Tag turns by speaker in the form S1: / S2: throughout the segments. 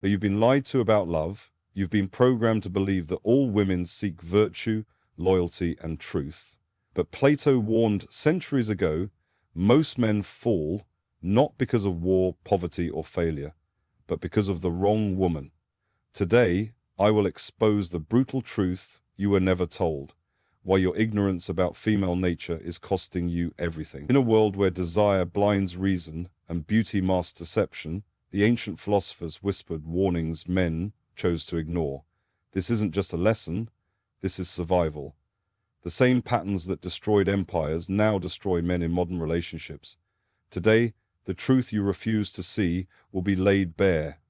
S1: That you've been lied to about love. You've been programmed to believe that all women seek virtue, loyalty, and truth. But Plato warned centuries ago, most men fall not because of war, poverty, or failure, but because of the wrong woman. Today, I will expose the brutal truth you were never told, why your ignorance about female nature is costing you everything. In a world where desire blinds reason and beauty masks deception, the ancient philosophers whispered warnings men chose to ignore. This isn't just a lesson, this is survival. The same patterns that destroyed empires now destroy men in modern relationships. Today, the truth you refuse to see will be laid bare.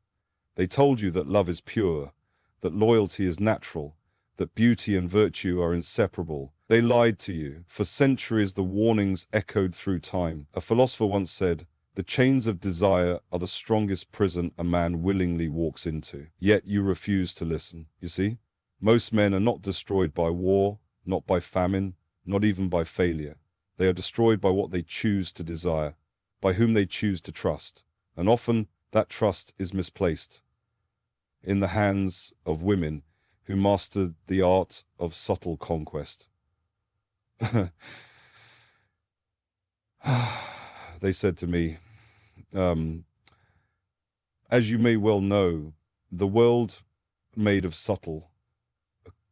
S1: They told you that love is pure, that loyalty is natural, that beauty and virtue are inseparable. They lied to you. For centuries, the warnings echoed through time. A philosopher once said, "The chains of desire are the strongest prison a man willingly walks into." Yet you refuse to listen. You see, most men are not destroyed by war, not by famine, not even by failure. They are destroyed by what they choose to desire, by whom they choose to trust. And often that trust is misplaced in the hands of women who mastered the art of subtle conquest. They said to me, as you may well know, the world made of subtle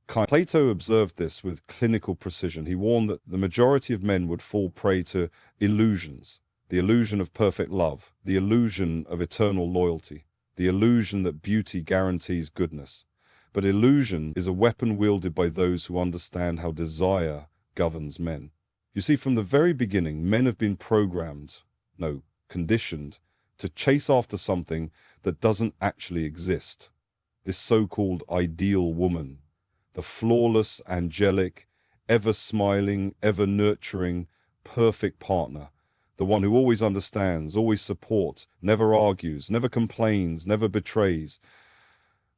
S1: kind. Plato observed this with clinical precision. He warned that the majority of men would fall prey to illusions, the illusion of perfect love, the illusion of eternal loyalty, the illusion that beauty guarantees goodness. But illusion is a weapon wielded by those who understand how desire governs men. You see, from the very beginning, men have been conditioned to chase after something that doesn't actually exist. This so-called ideal woman, the flawless, angelic, ever-smiling, ever-nurturing, perfect partner, the one who always understands, always supports, never argues, never complains, never betrays.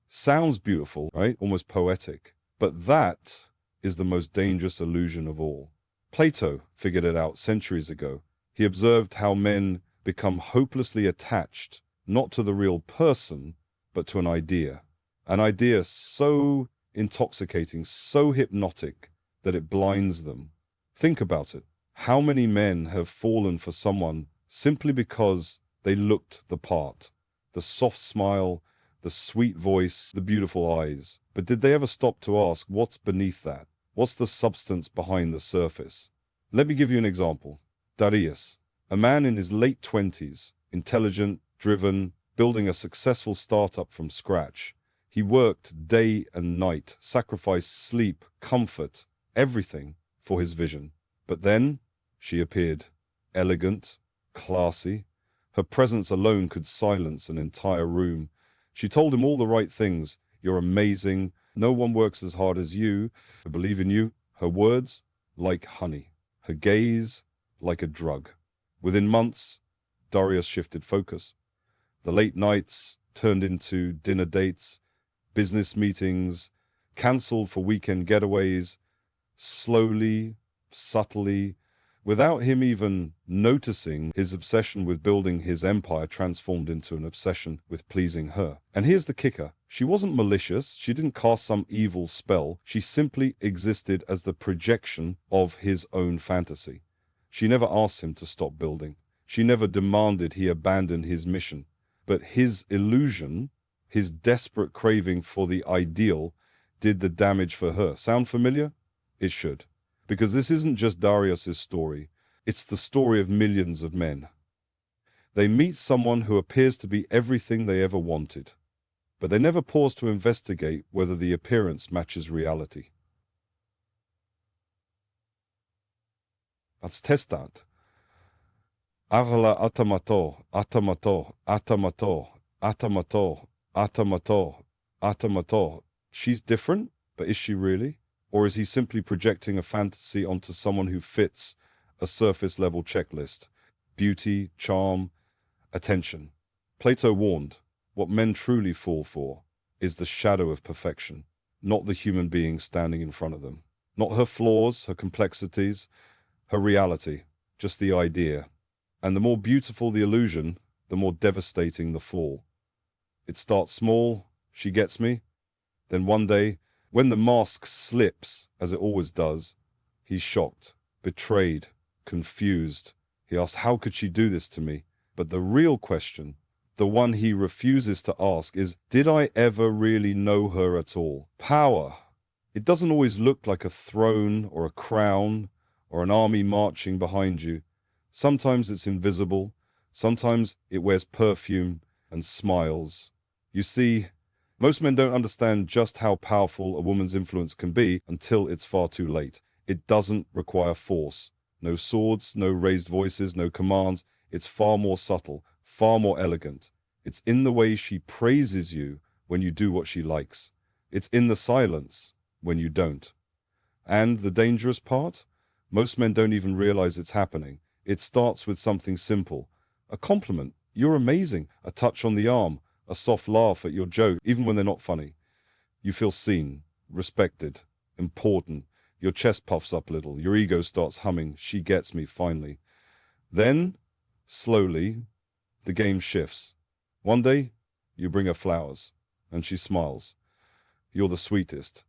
S1: Sounds beautiful, right? Almost poetic. But that is the most dangerous illusion of all. Plato figured it out centuries ago. He observed how men become hopelessly attached, not to the real person, but to an idea. An idea so intoxicating, so hypnotic, that it blinds them. Think about it. How many men have fallen for someone simply because they looked the part? The soft smile, the sweet voice, the beautiful eyes. But did they ever stop to ask what's beneath that? What's the substance behind the surface? Let me give you an example. Darius, a man in his late 20s, intelligent, driven, building a successful startup from scratch. He worked day and night, sacrificed sleep, comfort, everything for his vision. But then she appeared, elegant, classy. Her presence alone could silence an entire room. She told him all the right things. You're amazing. No one works as hard as you. I believe in you. Her words, like honey. Her gaze, like a drug. Within months, Darius shifted focus. The late nights turned into dinner dates, business meetings, cancelled for weekend getaways, slowly, subtly, without him even noticing. His obsession with building his empire transformed into an obsession with pleasing her. And here's the kicker. She wasn't malicious. She didn't cast some evil spell. She simply existed as the projection of his own fantasy. She never asked him to stop building. She never demanded he abandon his mission. But his illusion, his desperate craving for the ideal, did the damage for her. Sound familiar? It should. Because this isn't just Darius's story. It's the story of millions of men. They meet someone who appears to be everything they ever wanted, but they never pause to investigate whether the appearance matches reality. Let's test that. Agla atamato, atamato, atamato, atamato, atamato, atamato. She's different, but is she really? Or is he simply projecting a fantasy onto someone who fits a surface-level checklist? Beauty, charm, attention. Plato warned, what men truly fall for is the shadow of perfection, not the human being standing in front of them. Not her flaws, her complexities, her reality, just the idea. And the more beautiful the illusion, the more devastating the fall. It starts small, she gets me. Then one day, when the mask slips, as it always does, he's shocked, betrayed, confused. He asks, how could she do this to me? But the real question, the one he refuses to ask, is, did I ever really know her at all? Power. It doesn't always look like a throne or a crown or an army marching behind you. Sometimes it's invisible. Sometimes it wears perfume and smiles. You see, most men don't understand just how powerful a woman's influence can be until it's far too late. It doesn't require force. No swords, no raised voices, no commands. It's far more subtle, far more elegant. It's in the way she praises you when you do what she likes. It's in the silence when you don't. And the dangerous part? Most men don't even realize it's happening. It starts with something simple. A compliment. You're amazing. A touch on the arm. A soft laugh at your joke, even when they're not funny. You feel seen, respected, important. Your chest puffs up a little. Your ego starts humming. She gets me, finally. Then, slowly, the game shifts. One day, you bring her flowers, and she smiles. You're the sweetest.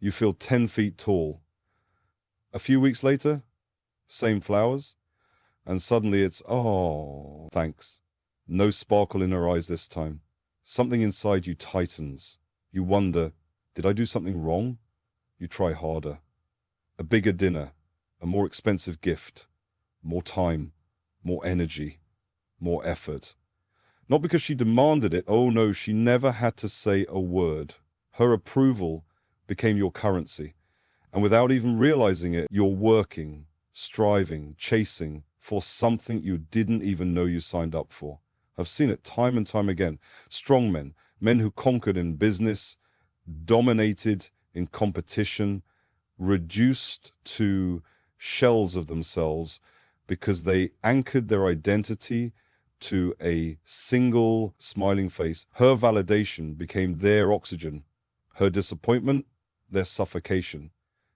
S1: You feel 10 feet tall. A few weeks later, same flowers, and suddenly it's, oh, thanks. No sparkle in her eyes this time. Something inside you tightens. You wonder, did I do something wrong? You try harder. A bigger dinner, a more expensive gift, more time, more energy, more effort. Not because she demanded it, oh no, she never had to say a word. Her approval became your currency. And without even realizing it, you're working, striving, chasing for something you didn't even know you signed up for. I've seen it time and time again. Strong men, men who conquered in business, dominated in competition, reduced to shells of themselves because they anchored their identity to a single smiling face. Her validation became their oxygen. Her disappointment, their suffocation.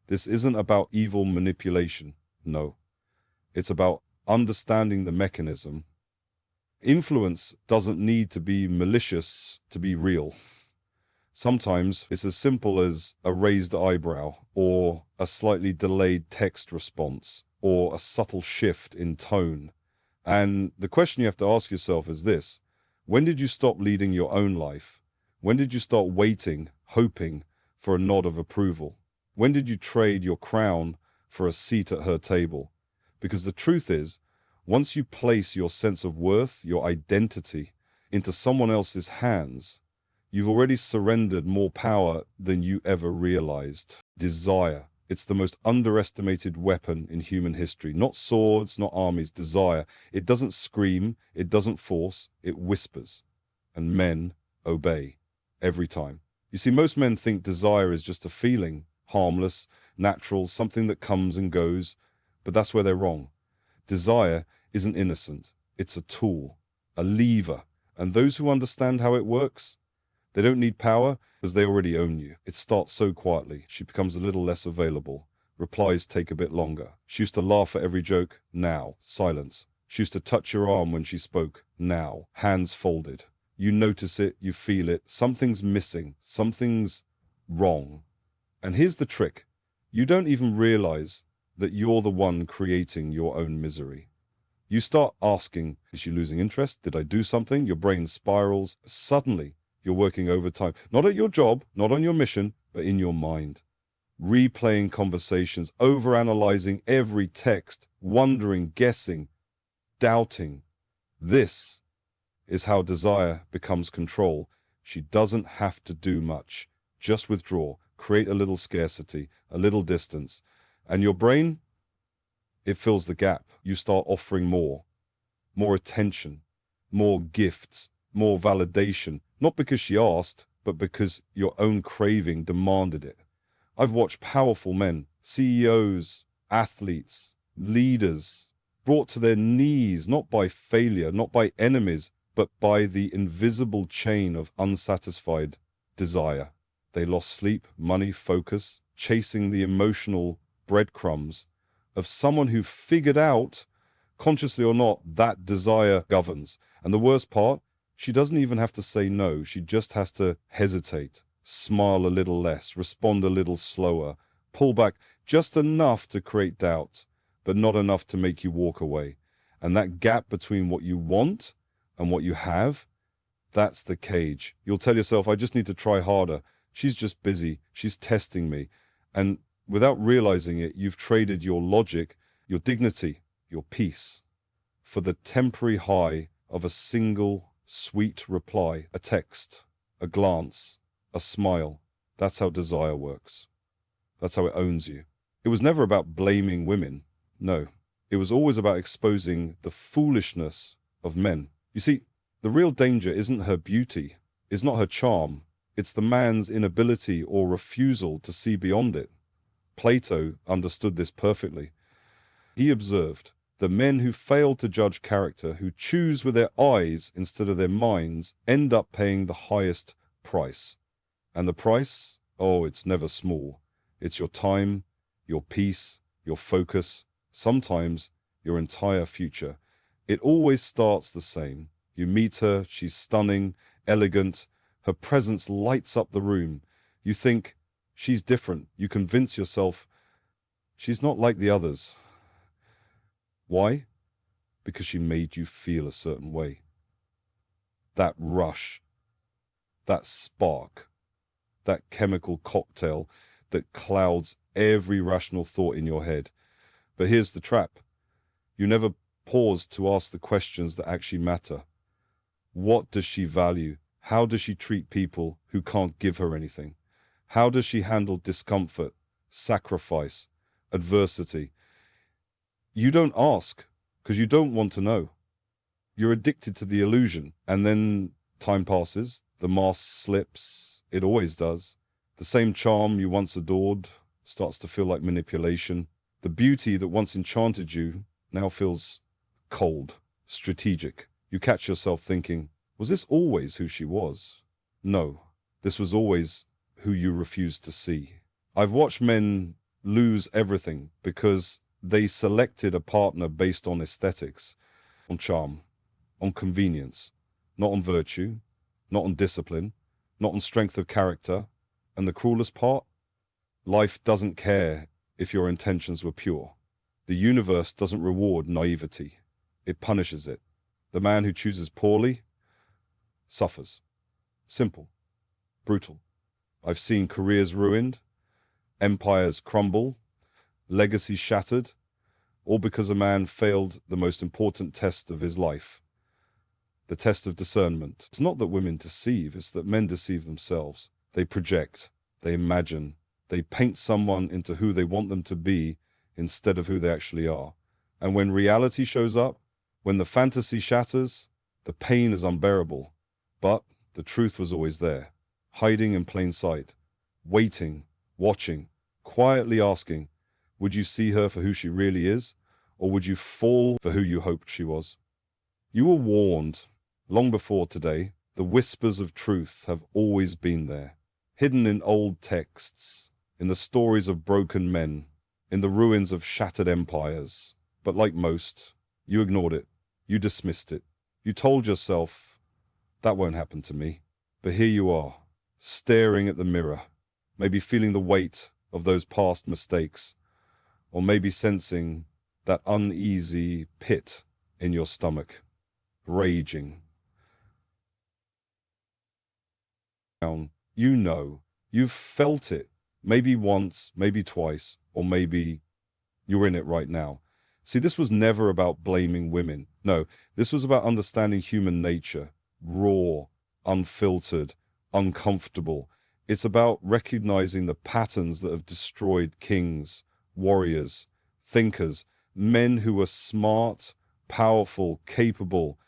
S1: This isn't about evil manipulation. No. It's about understanding the mechanism. Influence doesn't need to be malicious to be real. Sometimes it's as simple as a raised eyebrow, or a slightly delayed text response, or a subtle shift in tone. And the question you have to ask yourself is this: when did you stop leading your own life? When did you start waiting, hoping for a nod of approval? When did you trade your crown for a seat at her table? Because the truth is, once you place your sense of worth, your identity, into someone else's hands, you've already surrendered more power than you ever realized. Desire. It's the most underestimated weapon in human history. Not swords, not armies, desire. It doesn't scream, it doesn't force, it whispers. And men obey. Every time. You see, most men think desire is just a feeling, harmless, natural, something that comes and goes, but that's where they're wrong. Desire isn't innocent. It's a tool, a lever, and those who understand how it works, they don't need power because they already own you. It starts so quietly. She becomes a little less available. Replies take a bit longer. She used to laugh at every joke. Now, silence. She used to touch your arm when she spoke. Now, hands folded. You notice it, you feel it. Something's missing. Something's wrong. And here's the trick. You don't even realize that you're the one creating your own misery. You start asking, is she losing interest? Did I do something? Your brain spirals. Suddenly, you're working overtime. Not at your job, not on your mission, but in your mind. Replaying conversations, overanalyzing every text, wondering, guessing, doubting. This is how desire becomes control. She doesn't have to do much. Just withdraw, create a little scarcity, a little distance. And your brain, it fills the gap. You start offering more attention, more gifts, more validation. Not because she asked, but because your own craving demanded it. I've watched powerful men, CEOs, athletes, leaders, brought to their knees, not by failure, not by enemies, but by the invisible chain of unsatisfied desire. They lost sleep, money, focus, chasing the emotional breadcrumbs of someone who figured out, consciously or not, that desire governs. And the worst part, She doesn't even have to say no. She just has to hesitate, smile a little less, respond a little slower, pull back just enough to create doubt, but not enough to make you walk away. And that gap between what you want and what you have, that's the cage. You'll tell yourself, I just need to try harder. She's just busy. She's testing me. And without realizing it, you've traded your logic, your dignity, your peace, for the temporary high of a single sweet reply, a text, a glance, a smile. That's how desire works. That's how it owns you. It was never about blaming women. No, it was always about exposing the foolishness of men. You see, the real danger isn't her beauty, it's not her charm. It's the man's inability or refusal to see beyond it. Plato understood this perfectly. He observed, the men who fail to judge character, who choose with their eyes instead of their minds, end up paying the highest price. And the price? Oh, it's never small. It's your time, your peace, your focus, sometimes your entire future. It always starts the same. You meet her, she's stunning, elegant, her presence lights up the room. You think, she's different. You convince yourself, she's not like the others. Why? Because she made you feel a certain way. That rush, that spark, that chemical cocktail that clouds every rational thought in your head. But here's the trap. You never pause to ask the questions that actually matter. What does she value? How does she treat people who can't give her anything? How does she handle discomfort, sacrifice, adversity? You don't ask because you don't want to know. You're addicted to the illusion, and then time passes, the mask slips, it always does. The same charm you once adored starts to feel like manipulation. The beauty that once enchanted you now feels cold, strategic. You catch yourself thinking, was this always who she was? No, this was always who you refused to see. I've watched men lose everything because they selected a partner based on aesthetics, on charm, on convenience, not on virtue, not on discipline, not on strength of character. And the cruelest part? Life doesn't care if your intentions were pure. The universe doesn't reward naivety. It punishes it. The man who chooses poorly suffers. Simple. Brutal. I've seen careers ruined, empires crumble, legacies shattered, all because a man failed the most important test of his life, the test of discernment. It's not that women deceive, it's that men deceive themselves. They project, they imagine, they paint someone into who they want them to be instead of who they actually are. And when reality shows up, when the fantasy shatters, the pain is unbearable. But the truth was always there, hiding in plain sight, waiting, watching, quietly asking, would you see her for who she really is, or would you fall for who you hoped she was? You were warned long before today. The whispers of truth have always been there, hidden in old texts, in the stories of broken men, in the ruins of shattered empires. But like most, you ignored it, you dismissed it. You told yourself, that won't happen to me. But here you are, staring at the mirror, maybe feeling the weight of those past mistakes, or maybe sensing that uneasy pit in your stomach, raging. You know, you've felt it, maybe once, maybe twice, or maybe you're in it right now. See, this was never about blaming women. No, this was about understanding human nature, raw, unfiltered, uncomfortable. It's about recognizing the patterns that have destroyed kings, warriors, thinkers, men who were smart, powerful, capable,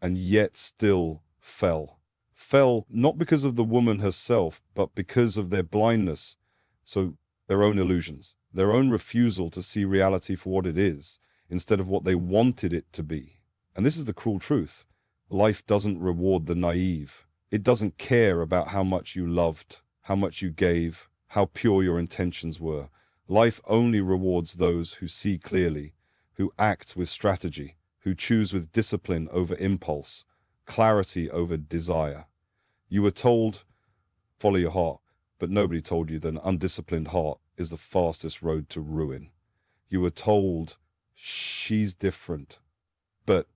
S1: and yet still fell. Fell not because of the woman herself, but because of their blindness, so their own illusions, their own refusal to see reality for what it is, instead of what they wanted it to be. And this is the cruel truth. Life doesn't reward the naive. It doesn't care about how much you loved, how much you gave, how pure your intentions were. Life only rewards those who see clearly, who act with strategy, who choose with discipline over impulse, clarity over desire. You were told, follow your heart, but nobody told you that an undisciplined heart is the fastest road to ruin. You were told, she's different, but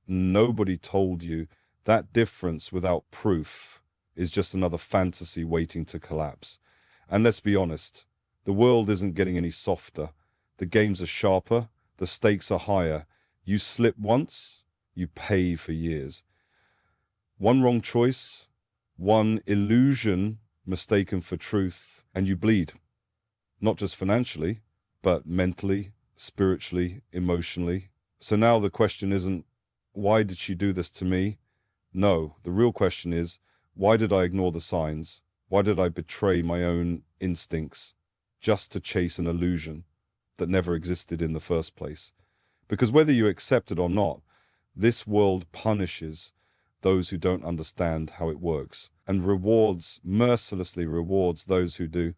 S1: nobody told you that difference without proof is just another fantasy waiting to collapse. And let's be honest, the world isn't getting any softer. The games are sharper, the stakes are higher. You slip once, you pay for years. One wrong choice, one illusion mistaken for truth, and you bleed. Not just financially, but mentally, spiritually, emotionally. So now the question isn't, why did she do this to me? No, the real question is, why did I ignore the signs? Why did I betray my own instincts just to chase an illusion that never existed in the first place? Because whether you accept it or not, this world punishes those who don't understand how it works and mercilessly rewards those who do.